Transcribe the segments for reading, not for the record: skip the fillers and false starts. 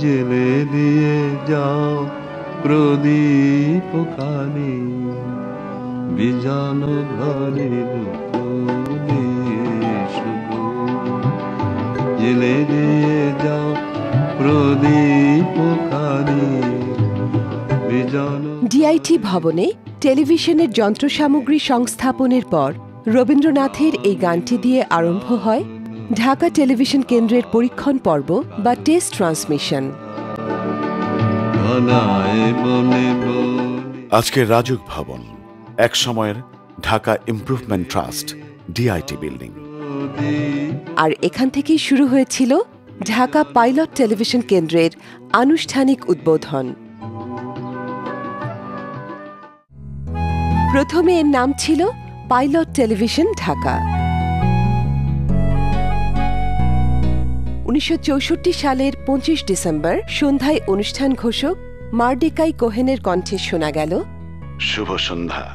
জেলে দিয়ে যাও প্রদীপ খানি বিজানো ঘরের কোণে শুধু জেলে দিয়ে যাও প্রদীপ খানি বিজানো। ডিআইটি ভবনে টেলিভিশনের যন্ত্রসামগ্রী সংস্থাপনের পর রবীন্দ্রনাথের এই গানটি দিয়ে আরম্ভ হয় ঢাকা টেলিভিশন কেন্দ্রের পরীক্ষণ পর্ব বা টেস্ট ট্রান্সমিশন। আজকের রাজুক ভবন এক সময়ের Dhaka improvement trust DIT building. আর এখান থেকেই শুরু হয়েছিল ঢাকা পাইলট টেলিভিশন কেন্দ্রের আনুষ্ঠানিক উদ্বোধন। প্রথমে এর নাম ছিল পাইলট টেলিভিশন ঢাকা। 1964 সালের 25 ডিসেম্বর সন্ধ্যায় অনুষ্ঠান ঘোষক মার্ডিকাই কোহেনের কণ্ঠে শোনা গেল, শুভ সন্ধ্যা।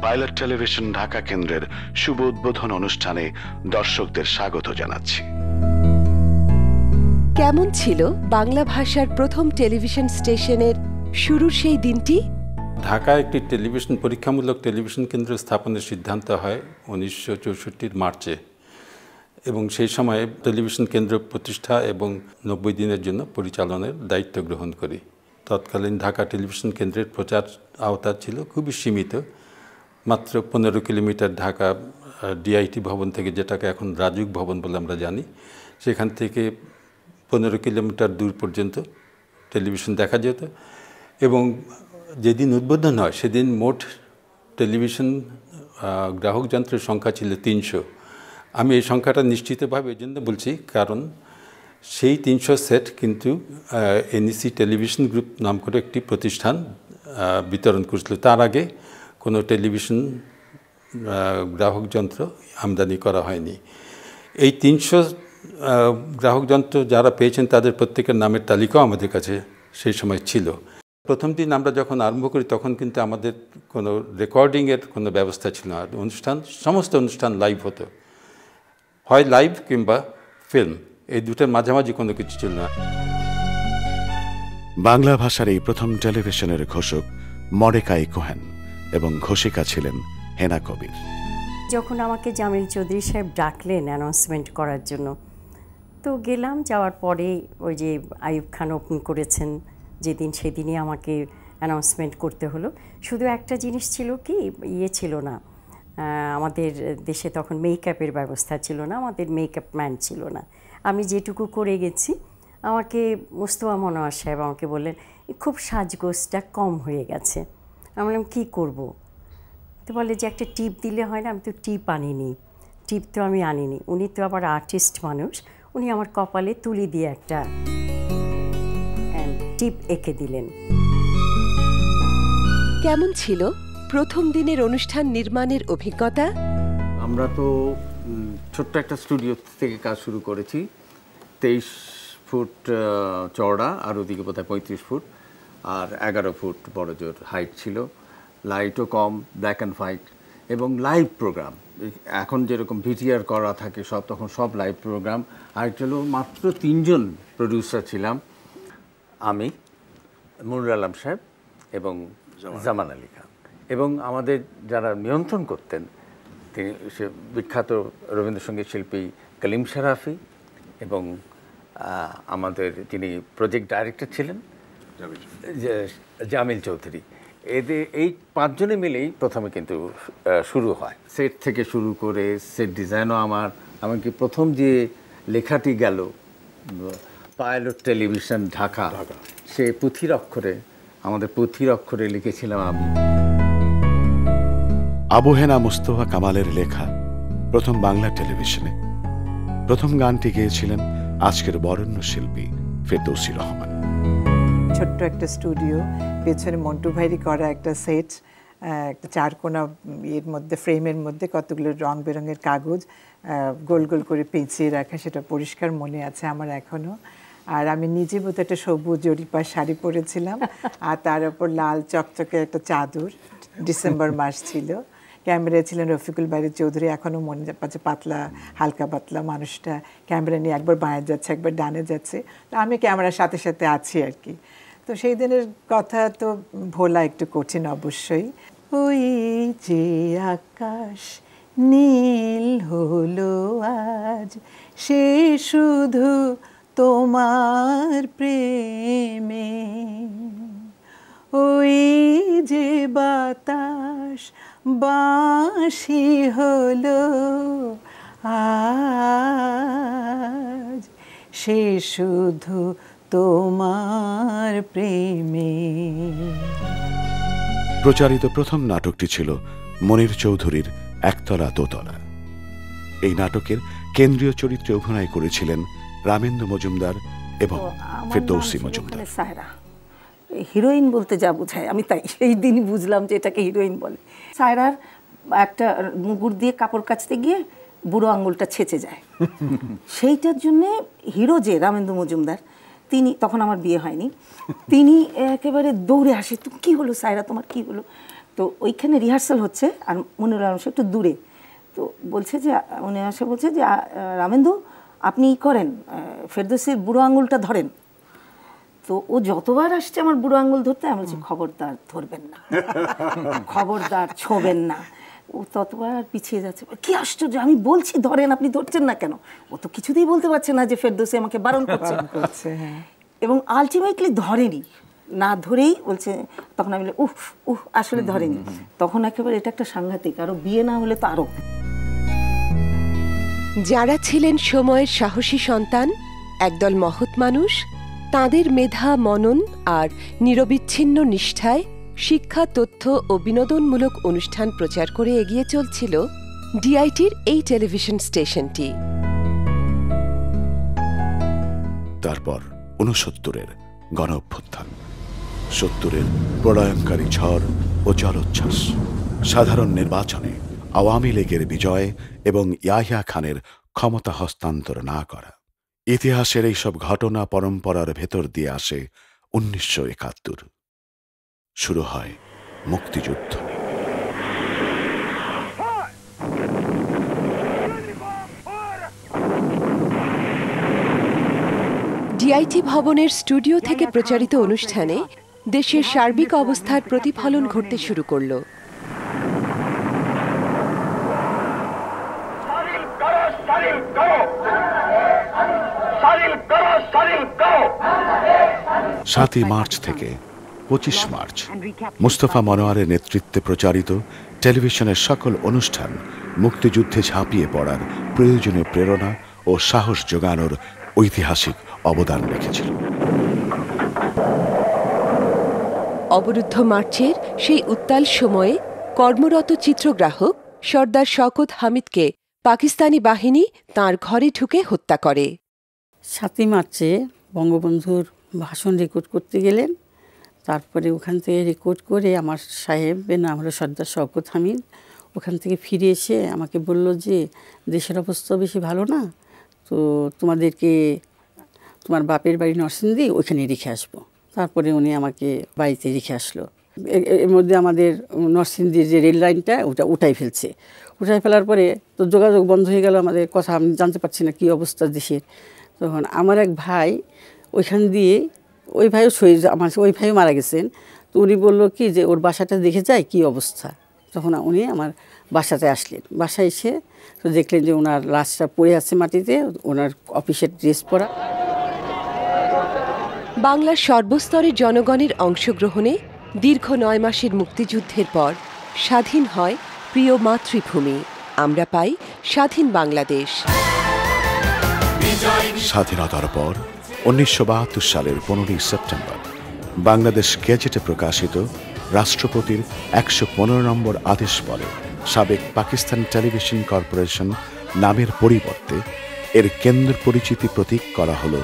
পাইলট টেলিভিশন ঢাকা কেন্দ্রের শুভ উদ্বোধন অনুষ্ঠানে দর্শকদের স্বাগত জানাচ্ছি। কেমন ছিল বাংলা ভাষার প্রথম টেলিভিশন স্টেশনের শুরুর সেই দিনটি? ঢাকায় একটি টেলিভিশন পরীক্ষামূলক টেলিভিশন কেন্দ্র স্থাপনের সিদ্ধান্ত হয় 1964 মার্চে, এবং সেই সময়ে টেলিভিশন কেন্দ্র প্রতিষ্ঠা এবং 90 দিনের জন্য পরিচালনার দায়িত্ব গ্রহণ করি। তৎকালীন ঢাকা টেলিভিশন কেন্দ্রের প্রচার আওতা ছিল খুবই সীমিত। মাত্র 15 কিলোমিটার ঢাকা ডিআইটি ভবন থেকে, যেটাকে এখন রাজুক ভবন বলে আমরা জানি, সেখান থেকে 15 কিলোমিটার দূর পর্যন্ত টেলিভিশন দেখা যেত। এবং যেদিন উদ্বোধন হয় সেদিন মোট টেলিভিশন গ্রাহক যন্ত্রের সংখ্যা ছিল 300। আমি এই সংখ্যাটা নিশ্চিতভাবে এই জন্য বলছি, কারণ সেই 300 সেট কিন্তু এনইসি টেলিভিশন গ্রুপ নাম করে একটি প্রতিষ্ঠান বিতরণ করেছিল। তার আগে কোনো টেলিভিশন গ্রাহক যন্ত্র আমদানি করা হয়নি। এই 300 গ্রাহক যন্ত্র যারা পেয়েছেন তাদের প্রত্যেকের নামের তালিকাও আমাদের কাছে সেই সময় ছিল। প্রথম দিন আমরা যখন আরম্ভ করি তখন কিন্তু আমাদের কোনো রেকর্ডিংয়ের কোনো ব্যবস্থা ছিল না। সমস্ত অনুষ্ঠান লাইভ হতো, হয় লাইভ কিংবা ফিল্ম, এই দুটোর মাঝামাঝি কোনো কিছু ছিল না। বাংলা ভাষার এই প্রথম টেলিভিশনের ঘোষক মর্ডিকাই কোহেন এবং ঘোষিকা ছিলেন হেনা কবির। যখন আমাকে জামিল চৌধুরী সাহেব ডাকলেন অ্যানাউন্সমেন্ট করার জন্য, তো গেলাম। যাওয়ার পরে ওই যে আইয়ুব খান ওপেন করেছেন যেদিন, সেদিনই আমাকে অ্যানাউন্সমেন্ট করতে হলো। শুধু একটা জিনিস ছিল কি, ছিল না আমাদের দেশে তখন মেকআপের ব্যবস্থা ছিল না, আমাদের মেকআপ ম্যান ছিল না। আমি যেটুকু করে গেছি, আমাকে মোস্তফা মনোয়ার সাহেব আমাকে বললেন খুব সাজগোজটা কম হয়ে গেছে। আমি বললাম কী করবো? তো বলে যে একটা টিপ দিলে হয় না। আমি তো টিপ আনিনি, টিপ তো আমি আনিনি। উনি তো আবার আর্টিস্ট মানুষ, উনি আমার কপালে তুলি দিয়ে একটা টিপ এঁকে দিলেন। কেমন ছিল প্রথম দিনের অনুষ্ঠান নির্মাণের অভিজ্ঞতা? আমরা তো ছোট্ট একটা স্টুডিও থেকে কাজ শুরু করেছি। 23 ফুট চওড়া, আর ওদিকে বোধহয় 35 ফুট, আর 11 ফুট বড় জোর হাইট ছিল। লাইটও কম, ব্ল্যাক অ্যান্ড হোয়াইট, এবং লাইভ প্রোগ্রাম। এখন যেরকম ভিটিআর করা থাকে সব, তখন সব লাইভ প্রোগ্রাম। আর ছিল মাত্র 3 জন প্রডিউসার ছিলাম, আমি, মুনুর আলম সাহেব এবং জামান আলী খান। এবং আমাদের যারা নিয়ন্ত্রণ করতেন তিনি সে বিখ্যাত রবীন্দ্রসঙ্গীত শিল্পী কলিম শরাফি, এবং আমাদের যিনি প্রজেক্ট ডাইরেক্টর ছিলেন জামিল চৌধুরী। এই 5 জনে মিলেই প্রথমে কিন্তু শুরু হয়। সেট থেকে শুরু করে সেট ডিজাইনও আমার, এমনকি প্রথম যে লেখাটি গেল পাইলট টেলিভিশন ঢাকা, সে পুঁথির অক্ষরে, আমাদের পুঁথির অক্ষরে লিখেছিলাম আমি। আবু হেনা মুস্তফা কামালের লেখা প্রথম বাংলা টেলিভিশনে প্রথম গানটি গেয়েছিলেন আজকের বরেণ্য শিল্পী ফেরদৌসী রহমান। ছোট্ট একটা স্টুডিও, পেছনে মন্টু ভাইরি করা একটা সেট, একটা চারকোনা এর মধ্যে, ফ্রেমের মধ্যে কতগুলো রং বেরঙের কাগজ গোল গোল করে পেঁচিয়ে রাখা, সেটা পরিষ্কার মনে আছে আমার এখনও। আর আমি নিজে বোধহয় একটা সবুজ জরিপার শাড়ি পরেছিলাম, আর তার উপর লাল চকচকে একটা চাদর, ডিসেম্বর মাস ছিল। ক্যামেরায় ছিলেন রফিকুল বারী চৌধুরী, এখনও মনে পাচ্ছে পাতলা হালকা পাতলা মানুষটা, ক্যামেরা নিয়ে একবার বাঁয়ে যাচ্ছে একবার ডানে যাচ্ছে, তো আমি ক্যামেরার সাথে সাথে আছি আর কি। তো সেই দিনের কথা তো ভোলা একটু কঠিন অবশ্যই। ওই যে আকাশ নীল হলো আজ, সে শুধু তোমার প্রেমে, ওই যে বাতাস বাঁশি হলো আজ, সে শুধু তোমার প্রেমে। প্রচারিত প্রথম নাটকটি ছিল মনির চৌধুরীর একতলা দোতলা। এই নাটকের কেন্দ্রীয় চরিত্রে অভিনয় করেছিলেন রামেন্দু মজুমদার এবং ফেরদৌসী মজুমদার। সায়রা হিরোইন বলতে যা বোঝায় আমি তাই সেই দিনই বুঝলাম যে এটাকে হিরোইন বলে। সায়রার একটা মুগুর দিয়ে কাপড় কাচতে গিয়ে বুড়ো আঙুলটা ছেঁচে যায়, সেইটার জন্যে হিরো যে রামেন্দু মজুমদার, তিনি তখন আমার বিয়ে হয়নি, তিনি একেবারে দৌড়ে আসে, তো কী হলো সায়রা তোমার কী হলো? তো ওইখানে রিহার্সাল হচ্ছে আর মনিরুল আলম একটু দূরে, তো বলছে যে উনি আসে বলছে যে রামেন্দু আপনি করেন ফেরদৌসীর বুড়ো আঙুলটা ধরেন। তো ও যতবার আসছে আমার বুড়ো আঙুল ধরতে, আমি বলছি খবরদার ধরবেন না, খবরদার ছোবেন না। ও ততবার পিছিয়ে যাচ্ছে, কি আশ্চর্য, আমি বলছি ধরেন আপনি ধরছেন না কেন? ও তো কিছুতেই বলতে পারছে না যে ফেরদৌসী আমাকে বারণ করছে। এবং আলটিমেটলি ধরেনি, না ধরেই বলছে, তখন আমি আসলে ধরেনি। তখন একেবারে এটা একটা সাংঘাতিক, আরো বিয়ে না হলে তো আরো। যারা ছিলেন সময়ের সাহসী সন্তান, একদল মহৎ মানুষ, তাঁদের মেধা মনন আর নিরবিচ্ছিন্ন নিষ্ঠায় শিক্ষা, তথ্য ও বিনোদনমূলক অনুষ্ঠান প্রচার করে এগিয়ে চলছিল ডিআইটির এই টেলিভিশন স্টেশনটি। তারপর 69-এর গণ অভ্যুত্থান, 70-এর প্রলয়ঙ্কারী ঝড় ও জলোচ্ছ্বাস, সাধারণ নির্বাচনে আওয়ামী লীগের বিজয় এবং ইয়াহিয়া খানের ক্ষমতা হস্তান্তর না করা। ইতিহাসের এইসব ঘটনা পরম্পরার ভেতর দিয়ে আসে 1971। শুরু হয় মুক্তিযুদ্ধ। ডিআইটি ভবনের স্টুডিও থেকে প্রচারিত অনুষ্ঠানে দেশের সার্বিক অবস্থার প্রতিফলন ঘটতে শুরু করল। সাতই মার্চ থেকে 25 মার্চ মুস্তফা মনোয়ারের নেতৃত্বে প্রচারিত টেলিভিশনের সকল অনুষ্ঠান মুক্তিযুদ্ধে ঝাঁপিয়ে পড়ার প্রয়োজনীয় প্রেরণা ও সাহস যোগানোর ঐতিহাসিক অবদান রেখেছিল। অবরুদ্ধ মার্চের সেই উত্তাল সময়ে কর্মরত চিত্রগ্রাহক সর্দার শওকত হামিদকে পাকিস্তানি বাহিনী তাঁর ঘরে ঢুকে হত্যা করে। 7ই মার্চে বঙ্গবন্ধুর ভাষণ রেকর্ড করতে গেলেন, তারপরে ওখান থেকে রেকর্ড করে আমার সাহেব নাম হলো সর্দার শওকত হামিদ, ওখান থেকে ফিরে এসে আমাকে বলল যে দেশের অবস্থা বেশি ভালো না, তো তোমাদেরকে তোমার বাপের বাড়ি নরসিংদী ওইখানে রেখে আসবো। তারপরে উনি আমাকে বাড়িতে রেখে আসলো। এর মধ্যে আমাদের নরসিংদীর যে রেল লাইনটা ওটা উঠাই ফেলার পরে তো যোগাযোগ বন্ধ হয়ে গেল, আমাদের কথা আমি জানতে পারছি না কী অবস্থা দেশের। তখন আমার এক ভাই ওইখান দিয়ে, ওই ভাইও মারা গেছেন, তো উনি বললো কি যে ওর বাসাটা দেখে যায় কী অবস্থা। তখন উনি আমার বাসাতে আসলেন, বাসায় এসে তো দেখলেন যে ওনার লাশটা পড়ে আছে মাটিতে, ওনার অফিসের ড্রেস পরা। বাংলার সর্বস্তরের জনগণের অংশগ্রহণে দীর্ঘ 9 মাসের মুক্তিযুদ্ধের পর স্বাধীন হয় প্রিয় মাতৃভূমি। আমরা পাই স্বাধীন বাংলাদেশ। স্বাধীনতার পর 1972 সালের 15 সেপ্টেম্বর বাংলাদেশ গেজেটে প্রকাশিত রাষ্ট্রপতির 115 নম্বর আদেশ পরে সাবেক পাকিস্তান টেলিভিশন কর্পোরেশন নামের পরিবর্তে এর কেন্দ্র পরিচিতি প্রতীক করা হল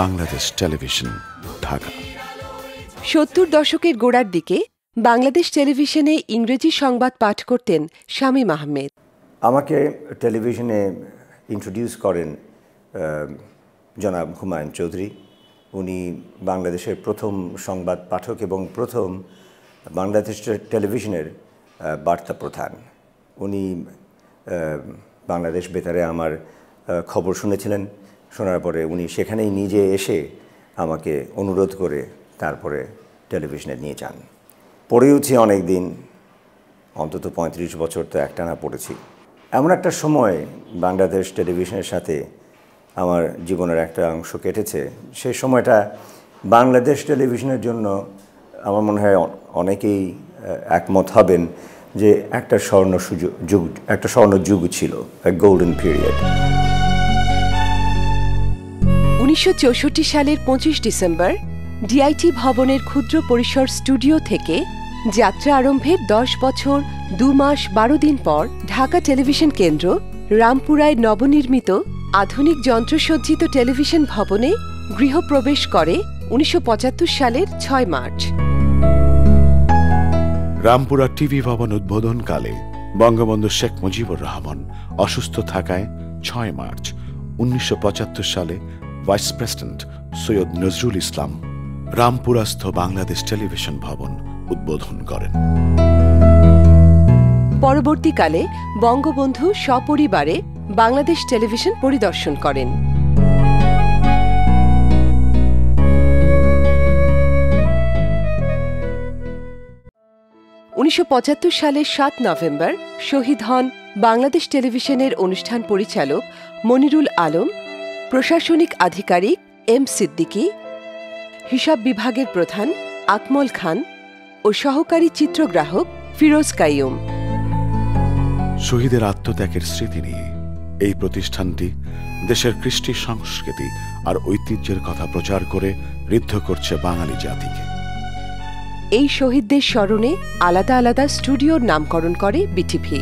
বাংলাদেশ টেলিভিশন, ঢাকা। 70 দশকের গোড়ার দিকে বাংলাদেশ টেলিভিশনে ইংরেজি সংবাদ পাঠ করতেন শামীম আহমেদ। আমাকে টেলিভিশনে ইন্ট্রোডিউস করেন জনাব হুমায়ুন চৌধুরী। উনি বাংলাদেশের প্রথম সংবাদ পাঠক এবং প্রথম বাংলাদেশ টেলিভিশনের বার্তা প্রধান। উনি বাংলাদেশ বেতারে আমার খবর শুনেছিলেন। শোনার পরে উনি সেখানেই নিজে এসে আমাকে অনুরোধ করে তারপরে টেলিভিশনে নিয়ে যান। পড়েওছি অনেক দিন, অন্তত 35 বছর তো একটানা পড়েছি। এমন একটা সময় বাংলাদেশ টেলিভিশনের সাথে আমার জীবনের একটা অংশ কেটেছে। সেই সময়টা বাংলাদেশ টেলিভিশনের জন্য আমার মনে হয় অনেকেই একমত হবেন যে একটা স্বর্ণ যুগ ছিল, গোল্ডেন পিরিয়ড। 1964 সালের 25 ডিসেম্বর ডিআইটি ভবনের ক্ষুদ্র পরিসর স্টুডিও থেকে যাত্রা আরম্ভের 10 বছর 2 মাস 12 দিন পর ঢাকা টেলিভিশন কেন্দ্র রামপুরায় নবনির্মিত আধুনিক যন্ত্রসজ্জিত টেলিভিশন ভবনে গৃহপ্রবেশ করে 1975 সালের 6 মার্চ। রামপুরা টিভি ভবন উদ্বোধনকালে বঙ্গবন্ধু শেখ মুজিবুর রহমান অসুস্থ থাকায় 6 মার্চ 1975 সালে vice president Syed Nazrul Islam রামপুরাস্থ Bangladesh television ভবন উদ্বোধন করেন। পরবর্তীকালে বঙ্গবন্ধু সপরিবারে বাংলাদেশ টেলিভিশন পরিদর্শন করেন। 1975 সালের 7 নভেম্বর শহীদ হন বাংলাদেশ টেলিভিশনের অনুষ্ঠান পরিচালক মনিরুল আলম, প্রশাসনিক আধিকারিক এম সিদ্দিকী, হিসাব বিভাগের প্রধান আকমল খান ও সহকারী চিত্রগ্রাহক ফিরোজ কাইয়ুম। শহীদের আত্মত্যাগের স্মৃতি নিয়ে এই প্রতিষ্ঠানটি দেশের কৃষ্টি সংস্কৃতি আর ঐতিহ্যের কথা প্রচার করে ঋদ্ধ করছে বাঙালি জাতিকে। এই শহীদদের স্মরণে আলাদা আলাদা স্টুডিওর নামকরণ করে বিটিভি।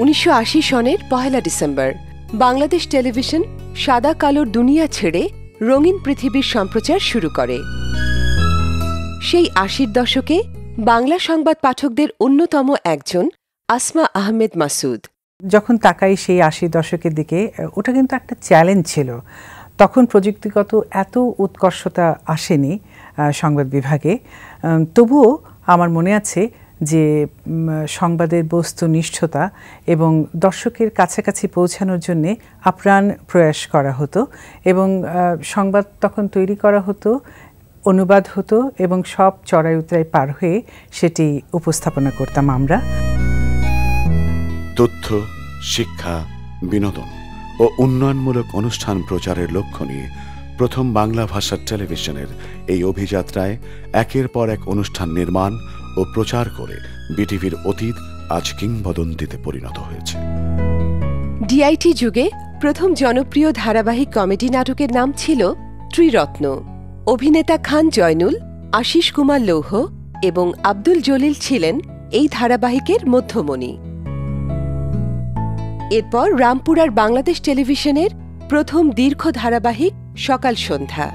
1980 সনের 1 ডিসেম্বর বাংলাদেশ টেলিভিশন সাদা কালোর দুনিয়া ছেড়ে রঙিন পৃথিবীর সম্প্রচার শুরু করে। সেই 80-র দশকে বাংলা সংবাদ পাঠকদের অন্যতম একজন আসমা আহমেদ মাসুদ। যখন তাকাই সেই 80 দশকের দিকে, ওটা কিন্তু একটা চ্যালেঞ্জ ছিল। তখন প্রযুক্তিগত এত উৎকর্ষতা আসেনি সংবাদ বিভাগে, তবুও আমার মনে আছে যে সংবাদের বস্তুনিষ্ঠতা এবং দর্শকের কাছাকাছি পৌঁছানোর জন্যে আপ্রাণ প্রয়াস করা হতো এবং সংবাদ তখন তৈরি করা হতো, অনুবাদ হতো এবং সব চড়াই উতরাই পার হয়ে সেটি উপস্থাপনা করতাম আমরা। তথ্য, শিক্ষা, বিনোদন ও উন্নয়নমূলক অনুষ্ঠান প্রচারের লক্ষ্য নিয়ে প্রথম বাংলা ভাষার টেলিভিশনের এই অভিযাত্রায় একের পর এক অনুষ্ঠান নির্মাণ ও প্রচার করে বিটিভির অতীত আজ কিংবদন্তিতে পরিণত হয়েছে। ডিআইটি যুগে প্রথম জনপ্রিয় ধারাবাহিক কমেডি নাটকের নাম ছিল ত্রিরত্ন। অভিনেতা খান জয়নুল, আশিস কুমার লৌহ এবং আব্দুল জলিল ছিলেন এই ধারাবাহিকের মধ্যমণি। এরপর রামপুরার বাংলাদেশ টেলিভিশনের প্রথম দীর্ঘ ধারাবাহিক সকাল সন্ধ্যা।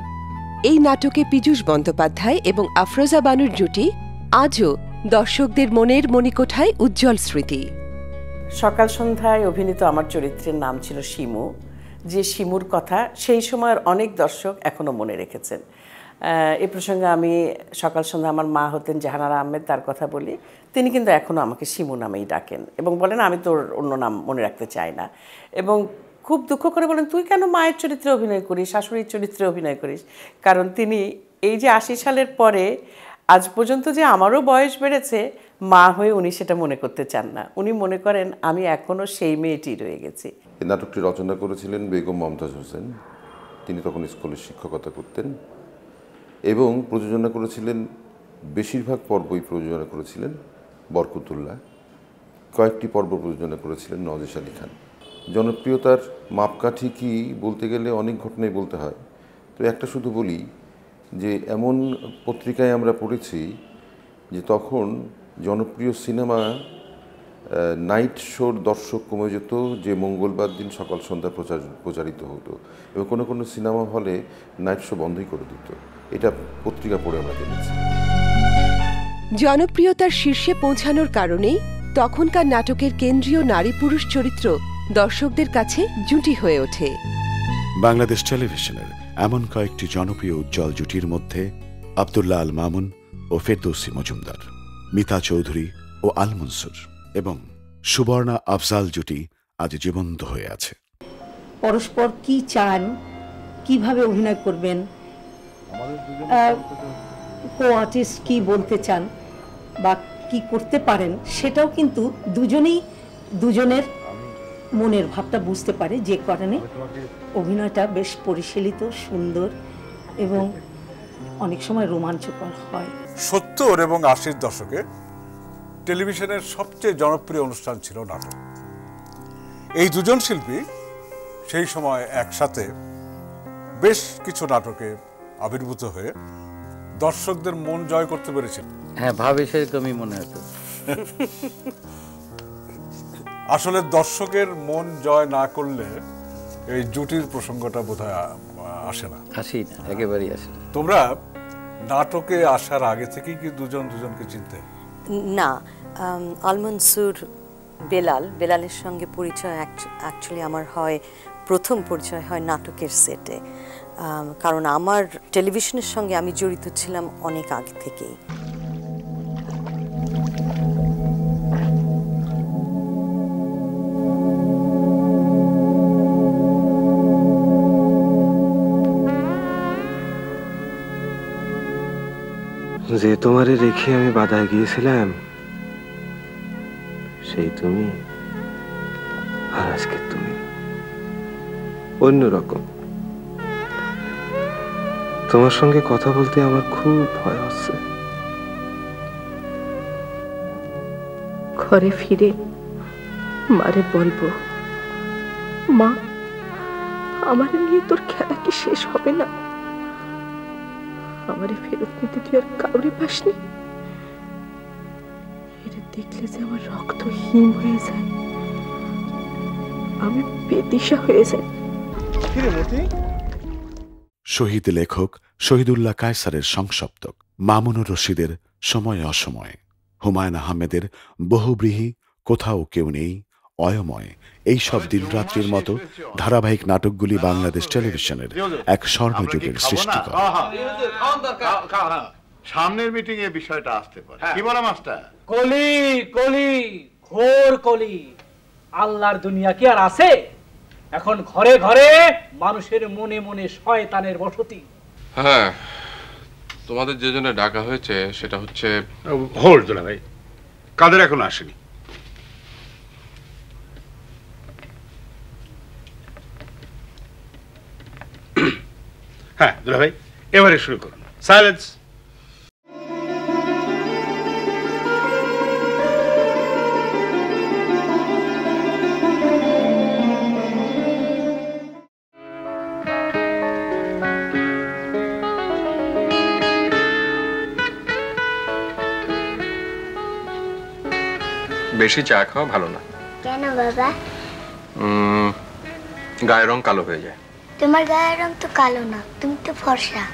এই নাটকে পীযূষ বন্দ্যোপাধ্যায় এবং আফরোজা বানুর জুটি আজও দর্শকদের মনের মণিকোঠায় উজ্জ্বল স্মৃতি। সকাল সন্ধ্যায় অভিনীত আমার চরিত্রের নাম ছিল শিমু, যে শিমুর কথা সেই সময়ের অনেক দর্শক এখনও মনে রেখেছেন। এ প্রসঙ্গে আমি সকাল সন্ধ্যা আমার মা হতেন জাহানারা আহমেদ, তার কথা বলি। তিনি কিন্তু এখনও আমাকে শিমু নামেই ডাকেন এবং বলেন আমি তোর অন্য নাম মনে রাখতে চাই না, এবং খুব দুঃখ করে বলেন তুই কেন মায়ের চরিত্রে অভিনয় করিস, শাশুড়ির চরিত্রে অভিনয় করিস। কারণ তিনি এই যে 80 সালের পরে আজ পর্যন্ত যে আমারও বয়স বেড়েছে, মা হয়ে উনি সেটা মনে করতে চান না। উনি মনে করেন আমি এখনও সেই মেয়েটি রয়ে গেছি। এই নাটকটি রচনা করেছিলেন বেগম মমতাজ হোসেন, তিনি তখন স্কুলের শিক্ষকতা করতেন, এবং প্রযোজনা করেছিলেন, বেশিরভাগ পর্বই প্রযোজনা করেছিলেন বরকতুল্লাহ, কয়েকটি পর্ব প্রযোজনা করেছিলেন নওয়াজ আলী খান। জনপ্রিয়তার মাপকাঠি কি বলতে গেলে অনেক ঘটনাই বলতে হয়, তো একটা শুধু বলি যে এমন পত্রিকায় আমরা পড়েছি যে তখন জনপ্রিয় সিনেমা নাইট শোর দর্শক কমে যেত, যে মঙ্গলবার দিন সকাল সন্ধ্যা প্রচারিত হতো, এবং কোনো কোনো সিনেমা হলে নাইট শো বন্ধই করে দিত। এটা পত্রিকা পড়ে আমরা জেনেছি। জনপ্রিয়তার শীর্ষে পৌঁছানোর কারণেই তখনকার নাটকের কেন্দ্রীয় নারী পুরুষ চরিত্র দর্শকদের কাছে জুটি হয়ে ওঠে। বাংলাদেশ টেলিভিশনের এমন কয়েকটি জনপ্রিয় উজ্জ্বল জুটির মধ্যে আব্দুল্লাহ আল মামুন ও ফেরদৌসী মজুমদার, মিতা চৌধুরী ও আল মনসুর এবং সুবর্ণা আফজাল জুটি আজ জীবন্ত হয়ে আছে। পরস্পর কি চান, কিভাবে অভিনয় করবেন, কো আর্টিস্ট কি বলতে চান বা কি করতে পারেন, সেটাও কিন্তু দুজনের মনের ভাবটা বুঝতে পারে, যে কারণে অভিনয়টা বেশ পরিশীলিত, সুন্দর এবং অনেক সময় রোমাঞ্চকর হয়। 70 এবং 80-র দশকে টেলিভিশনের সবচেয়ে জনপ্রিয় অনুষ্ঠান ছিল নাটক। এই দুজন শিল্পী সেই সময় একসাথে বেশ কিছু নাটকে আবির্ভূত হয়ে দর্শকদের মন জয় করতে পেরেছিল। হ্যাঁ, ভাবে সেরকমই মনে হতো। আসলে দর্শকের মন জয় না করলে এই জুটির প্রসঙ্গটা বোধহয় আসে না। আসি না, একেবারেই আসে না। তোমরা নাটকে আসার আগে থেকেই কি দুজন দুজনকে চিনতে? না, আল মনসুর বেলালের সঙ্গে পরিচয় অ্যাকচুয়ালি আমার হয়, প্রথম পরিচয় হয় নাটকের সেটে, কারণ আমার টেলিভিশনের সঙ্গে আমি জড়িত ছিলাম অনেক আগে থেকেই। যে তোমারে রেখে আমি বাধায় গিয়েছিলাম, সেই তুমি, আর আজকে তুমি অন্যরকম। তোমার সঙ্গে কথা বলতে আমার খুব ভয় হচ্ছে। ঘরে ফিরে মারে বলবো, মা, আমার নিয়ে তোর খেলা কি শেষ হবে না? আমারে ফেরত নিতে তুই আর কাউরে পাসনি? এটা দেখলে যে আমার রক্ত হিম হয়ে যায়, আমি বেদিশা হয়ে যাই। শহীদ লেখক শহীদুল্লাহ কায়সারের সংসপ্তক, মামুনুর রশিদের সময় অসময়, হুমায়ুন আহমেদের বহুব্রীহি কোথাও কেউ নেই, অয়ময়, এই সব দিনরাত্রির মতো ধারাবাহিক নাটকগুলি বাংলাদেশ টেলিভিশনের এক স্বর্ণযুগের সৃষ্টি করে। সামনের মিটিং এ বিষয়টা আসতে পারে, কি বলা মাস্টার? কলি কলি ঘোর কলি, আল্লাহর দুনিয়া কি আর আছে? এখন ঘরে ঘরে মানুষের মনে মনে শয়তানের বসতি। হ্যাঁ, তোমাদের যে জন্য ডাকা হয়েছে সেটা হচ্ছে হোল্ড দুলা ভাই, কাদের এখন আসেনি। হ্যাঁ দুলা ভাই, এবারে শুরু করুন। সাইলেন্স। বেশি চা খাওয়া ভালো না। কেন বাবা? গায়ের রং কালো হয়ে যায়। তোমার গায়ের রং তো কালো না, তুমি তো ফর্সা।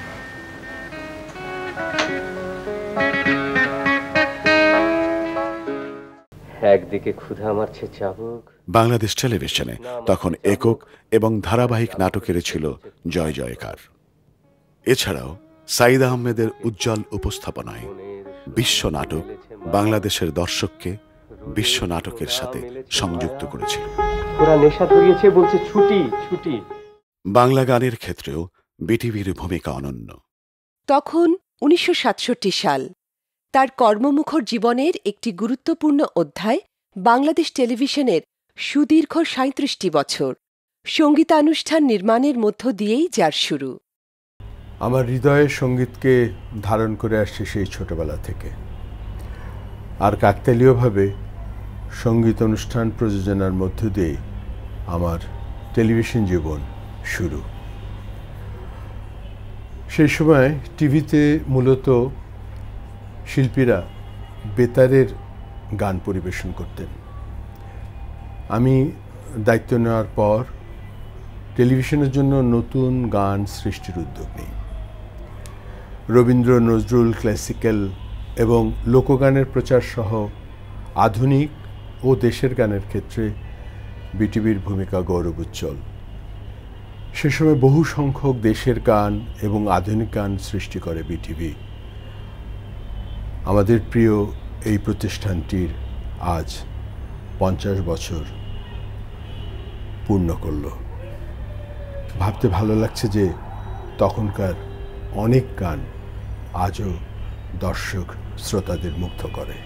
একদিকে ক্ষুধা মারছে চাবুক। বাংলাদেশ টেলিভিশনে তখন একক এবং ধারাবাহিক নাটকের ছিল জয় জয়কার। এছাড়াও সাইদ আহমেদের উজ্জ্বল উপস্থাপনায় বিশ্ব নাটক বাংলাদেশের দর্শককে বিশ্ব নাটকের সাথে সংযুক্ত করেছিল। ওরা নেশা ধরিয়েছে বলছে ছুটি ছুটি। বাংলা গানের ক্ষেত্রেও বিটিভির ভূমিকা অনন্য। তখন 1967 সাল। তার কর্মমুখর জীবনের একটি গুরুত্বপূর্ণ অধ্যায় বাংলাদেশ টেলিভিশনের সুদীর্ঘ 37টি বছর সঙ্গীতানুষ্ঠান নির্মাণের মধ্য দিয়েই যার শুরু। আমার হৃদয়ে সঙ্গীতকে ধারণ করে আসছে সেই ছোটবেলা থেকে, আর কাকতালীয়ভাবে সঙ্গীত অনুষ্ঠান প্রযোজনার মধ্য দিয়ে আমার টেলিভিশন জীবন শুরু। সেই সময় টিভিতে মূলত শিল্পীরা বেতারের গান পরিবেশন করতেন। আমি দায়িত্ব নেওয়ার পর টেলিভিশনের জন্য নতুন গান সৃষ্টির উদ্যোগ নিই। রবীন্দ্র, নজরুল, ক্লাসিক্যাল এবং লোকগানের প্রচার সহ আধুনিক ও দেশের গানের ক্ষেত্রে বিটিভির ভূমিকা গৌরবোজ্জ্বল। সে সময় বহু সংখ্যক দেশের গান এবং আধুনিক গান সৃষ্টি করে বিটিভি। আমাদের প্রিয় এই প্রতিষ্ঠানটির আজ 50 বছর পূর্ণ করল। ভাবতে ভালো লাগছে যে তখনকার অনেক গান আজও দর্শক শ্রোতাদের মুগ্ধ করে।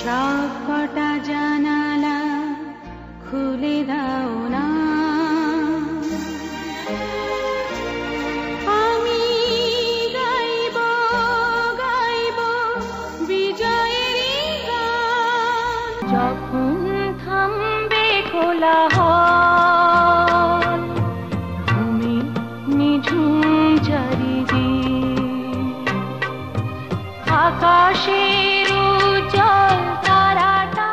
সবকটা জানালা খুলে দাও না, আমি গাইব গাইব বিজয়ের গান। যখন থামবে খোলা হয় তুমি নিঝুম চারিদিক, আকাশের উজ্জ্বল তারাটা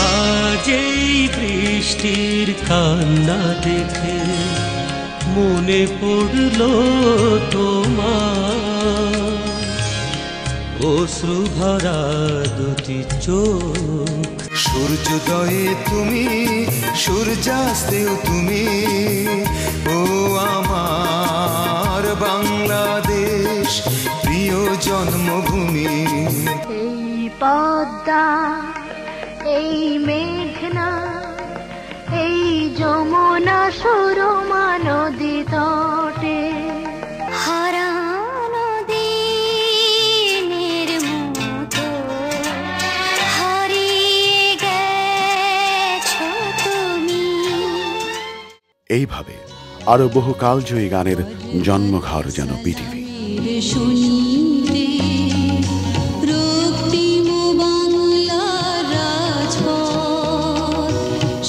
আজ এই বৃষ্টির কান্না দেখে মনে পড়ল তোমার, অশ্রু ভরা দুটি চোখ। সূর্যোদয়ে তুমি, সূর্যাস্তেও তুমি, ও আমার বাংলাদেশ প্রিয় জন্মভূমি। এই পদ্মা, এই মেঘনা, এই যমুনা সুরমা নদী তটে হারানো দিনের মতো হারিয়ে গেছো তুমি। এইভাবে আরো বহু কালজয়ী গানের জন্মঘর যেন বিটিভি। শুনিতে রক্তিম বাংলার রাজপথ,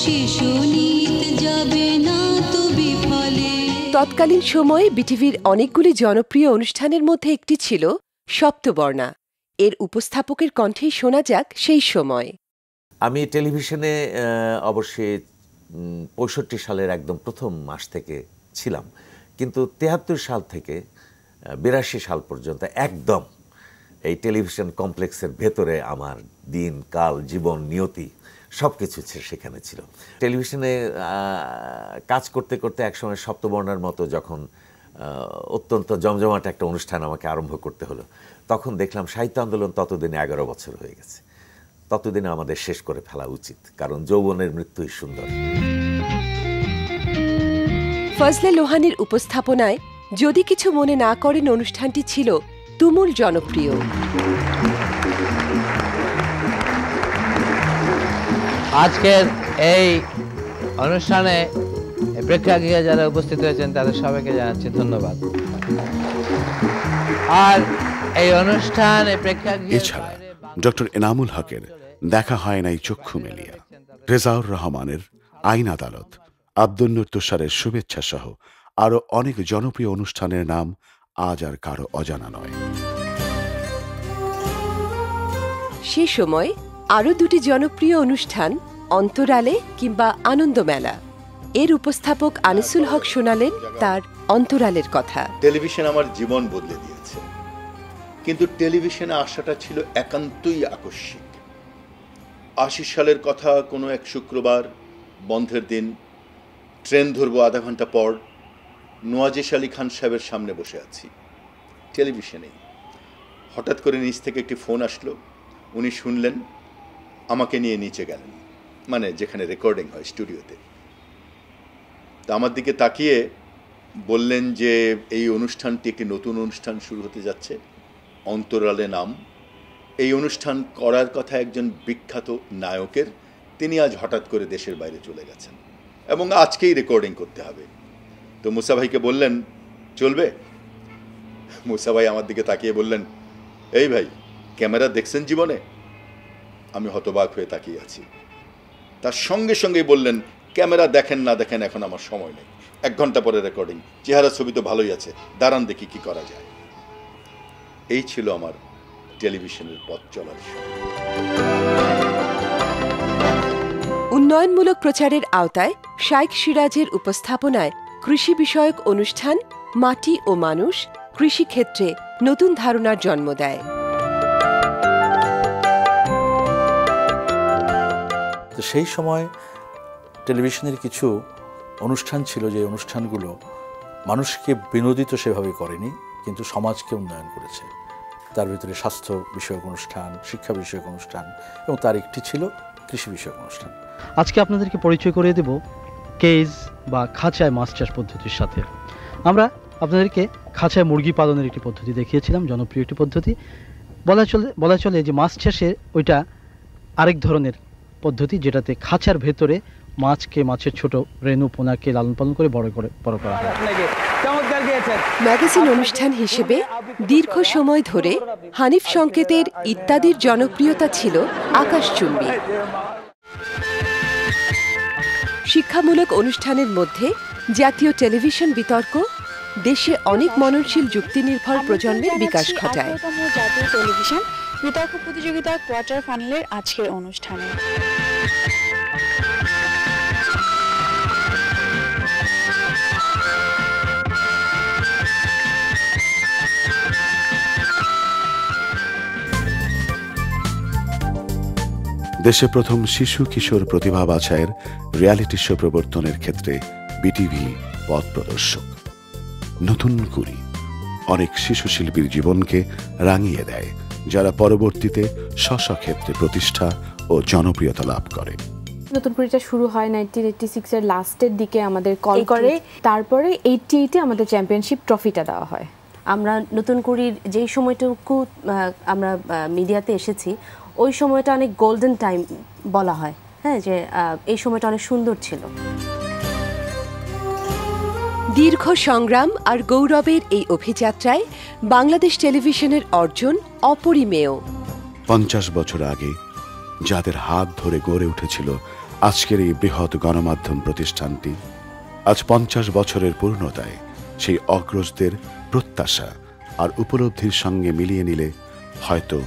শিশু নিত যাবে না তো বিফলে। তৎকালীন সময়ে বিটিভির অনেকগুলি জনপ্রিয় অনুষ্ঠানের মধ্যে একটি ছিল সপ্তবর্ণা। এর উপস্থাপকের কণ্ঠেই শোনা যাক সেই সময়। আমি টেলিভিশনে অবশ্যই 65 সালের একদম প্রথম মাস থেকে ছিলাম, কিন্তু 73 সাল থেকে 82 সাল পর্যন্ত একদম এই টেলিভিশন কমপ্লেক্সের ভেতরে আমার দিন কাল জীবন নিয়তি সব কিছু সেখানে ছিল। টেলিভিশনে কাজ করতে করতে একসময় সপ্তবর্ণার মতো যখন অত্যন্ত জমজমাট একটা অনুষ্ঠান আমাকে আরম্ভ করতে হলো, তখন দেখলাম সাহিত্য আন্দোলন ততদিনে 11 বছর হয়ে গেছে। ততদিনে আমাদের শেষ করে ফেলা উচিত, কারণ যৌবনের মৃত্যুই সুন্দর। ফজলে লোহানীর উপস্থাপনায় যদি কিছু মনে না করেন অনুষ্ঠানটি ছিল তুমুল জনপ্রিয়। আজকের এই অনুষ্ঠানে প্রেক্ষাগৃহে যারা উপস্থিত হয়েছেন তাদের সবাইকে জানাচ্ছি ধন্যবাদ। আর এই অনুষ্ঠান এছাড়া ডক্টর এনামুল হকের দেখা হয় নাই চক্ষু মেলিয়া, রেজাউর রহমানের আইন আদালত, আব্দুল নূর তুষারের শুভেচ্ছা সহ আরো অনেক জনপ্রিয় অনুষ্ঠানের নাম আজ আর কারো অজানা নয়। সে সময় আরও দুটি জনপ্রিয় অনুষ্ঠান অন্তরালে কিংবা আনন্দমেলা। এর উপস্থাপক আনিসুল হক শোনালেন তার অন্তরালের কথা। টেলিভিশন আমার জীবন বদলে দিয়েছে, কিন্তু টেলিভিশনে আসাটা ছিল একান্তই আকস্মিক। 80 সালের কথা, কোনো এক শুক্রবার বন্ধের দিন, ট্রেন ধরবো আধা ঘন্টা পর, নওয়াজেশ আলী খান সাহেবের সামনে বসে আছি টেলিভিশনেই। হঠাৎ করে নিচ থেকে একটি ফোন আসলো, উনি শুনলেন, আমাকে নিয়ে নিচে গেলেন, মানে যেখানে রেকর্ডিং হয় স্টুডিওতে। তা আমার দিকে তাকিয়ে বললেন যে এই অনুষ্ঠানটি একটি নতুন অনুষ্ঠান শুরু হতে যাচ্ছে, অন্তরালে নাম। এই অনুষ্ঠান করার কথা একজন বিখ্যাত নায়কের, তিনি আজ হঠাৎ করে দেশের বাইরে চলে গেছেন এবং আজকেই রেকর্ডিং করতে হবে। তো মুসা ভাইকে বললেন, চলবে? মুসা ভাই আমার দিকে তাকিয়ে বললেন, এই ভাই, ক্যামেরা দেখছেন জীবনে? আমি হতবাক হয়ে তাকিয়ে আছি। তার সঙ্গে সঙ্গেই বললেন, ক্যামেরা দেখেন না দেখেন, এখন আমার সময় নেই, 1 ঘন্টা পরে রেকর্ডিং, চেহারা ছবি তো ভালোই আছে, দাঁড়ান দেখি কি করা যায়। এই ছিল আমার টেলিভিশনের পথ চলার সময়। উন্নয়নমূলক প্রচারের আওতায় শাইখ সিরাজের উপস্থাপনায় কৃষি বিষয়ক অনুষ্ঠান মাটি ও মানুষ কৃষিক্ষেত্রে নতুন ধারণার জন্ম দেয়। তো সেই সময় টেলিভিশনের কিছু অনুষ্ঠান ছিল, যে অনুষ্ঠানগুলো মানুষকে বিনোদিত সেভাবে করেনি, কিন্তু সমাজকে উন্নয়ন করেছে। তার ভিতরে স্বাস্থ্য বিষয়ক অনুষ্ঠান, শিক্ষা বিষয়ক অনুষ্ঠান, এবং তার একটি ছিল কৃষি বিষয়ক অনুষ্ঠান। আজকে আপনাদেরকে পরিচয় করিয়ে দেব কেজ বা খাঁচায় মাছ চাষ পদ্ধতির সাথে। আমরা আপনাদেরকে খাঁচায় মুরগি পালনের একটি পদ্ধতি দেখিয়েছিলাম, জনপ্রিয় একটি পদ্ধতি। বলা চলে যে মাছ চাষে ওইটা আরেক ধরনের পদ্ধতি, যেটাতে খাঁচার ভেতরে মাছকে, মাছের ছোট রেণু পোনাকে লালন পালন করে বড় করা হয়। ম্যাগাজিন অনুষ্ঠান হিসেবে দীর্ঘ সময় ধরে হানিফ সংকেতের ইত্যাদির জনপ্রিয়তা ছিল আকাশচুম্বী। শিক্ষামূলক অনুষ্ঠানের মধ্যে জাতীয় টেলিভিশন বিতর্ক দেশে অনেক মননশীল যুক্তিনির্ভর প্রজন্মের বিকাশ ঘটায়। জাতীয় টেলিভিশন বিতর্ক প্রতিযোগিতার কোয়ার্টার ফাইনালের আজকের অনুষ্ঠানে দেশে প্রথম শিশু কিশোর প্রতিভা বাছাইয়ের রিয়ালিটি শো প্রবর্তনের ক্ষেত্রে বিটিভি পথ প্রদর্শক। নতুন কুড়ি অনেক শিশু শিল্পীর জীবনকে রাঙিয়ে দেয়, যারা পরবর্তীতে স্ব ক্ষেত্রে প্রতিষ্ঠা ও জনপ্রিয়তা লাভ করে। নতুন কুড়িটা শুরু হয় 1986 এর লাস্টের দিকে, আমাদের কল করে, তারপরে 88-এ আমাদের চ্যাম্পিয়নশিপ ট্রফিটা দেওয়া হয়। আমরা নতুন কুড়ির যেই সময়টুকু আমরা মিডিয়াতে এসেছি, ওই সময়টা অনেক গোল্ডেন টাইম বলা হয়, হ্যাঁ, যে এই সময়টা অনেক সুন্দর ছিল। দীর্ঘ সংগ্রাম আর গৌরবের এই অভিযাত্রায় বাংলাদেশ টেলিভিশনের অর্জন অপরিমেয়। 50 বছর আগে যাদের হাত ধরে গড়ে উঠেছিল আজকের এই বৃহৎ গণমাধ্যম প্রতিষ্ঠানটি, আজ 50 বছরের পূর্ণতায় সেই অগ্রজদের প্রত্যাশা আর উপলব্ধির সঙ্গে মিলিয়ে নিলে হয়তো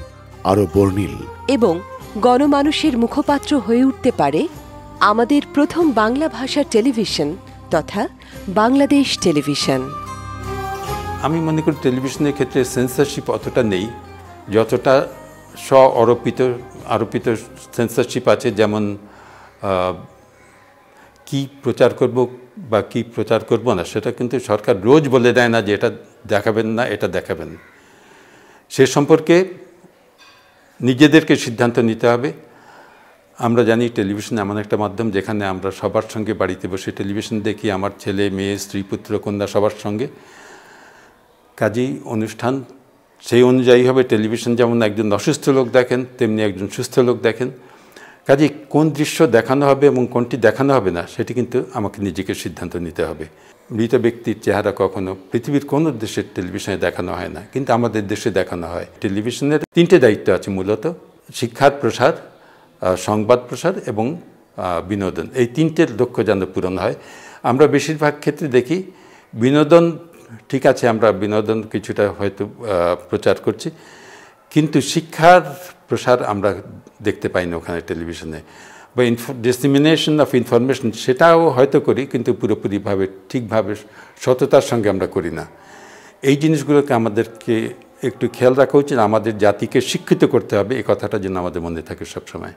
আরো বর্ণিল এবং গণমানুষের মুখপাত্র হয়ে উঠতে পারে আমাদের প্রথম বাংলা ভাষার টেলিভিশন তথা বাংলাদেশ টেলিভিশন। আমি মনে করি টেলিভিশনের ক্ষেত্রে সেন্সরশিপ অতটা নেই যতটা আরোপিত সেন্সরশিপ আছে। যেমন কি প্রচার করব বা কি প্রচার করব না, সেটা কিন্তু সরকার রোজ বলে দেয় না যে এটা দেখাবেন না, এটা দেখাবেন। সে সম্পর্কে নিজেদেরকে সিদ্ধান্ত নিতে হবে। আমরা জানি টেলিভিশন এমন একটা মাধ্যম যেখানে আমরা সবার সঙ্গে বাড়িতে বসে টেলিভিশন দেখি, আমার ছেলে মেয়ে স্ত্রী পুত্র কন্যা সবার সঙ্গে। কাজেই অনুষ্ঠান সেই অনুযায়ী হবে। টেলিভিশন যেমন একজন অসুস্থ লোক দেখেন, তেমনি একজন সুস্থ লোক দেখেন। কাজেই কোন দৃশ্য দেখানো হবে এবং কোনটি দেখানো হবে না, সেটি কিন্তু আমাকে নিজেকে সিদ্ধান্ত নিতে হবে। মৃত ব্যক্তির চেহারা কখনো পৃথিবীর কোনো দেশের টেলিভিশনে দেখানো হয় না, কিন্তু আমাদের দেশে দেখানো হয়। টেলিভিশনের 3টে দায়িত্ব আছে মূলত: শিক্ষার প্রসার, সংবাদ প্রসার এবং বিনোদন। এই 3টের লক্ষ্য যেন পূরণ হয়। আমরা বেশিরভাগ ক্ষেত্রে দেখি বিনোদন ঠিক আছে, আমরা বিনোদন কিছুটা হয়তো প্রচার করছি, কিন্তু শিক্ষার প্রসার আমরা দেখতে পাই না ওখানে টেলিভিশনে। বা ডিসেমিনেশন অফ ইনফরমেশন সেটাও হয়তো করি, কিন্তু পুরোপুরিভাবে ঠিকভাবে সততার সঙ্গে আমরা করি না। এই জিনিসগুলোকে আমাদেরকে একটু খেয়াল রাখা উচিত। আমাদের জাতিকে শিক্ষিত করতে হবে, এই কথাটা যেন আমাদের মনে থাকে সবসময়।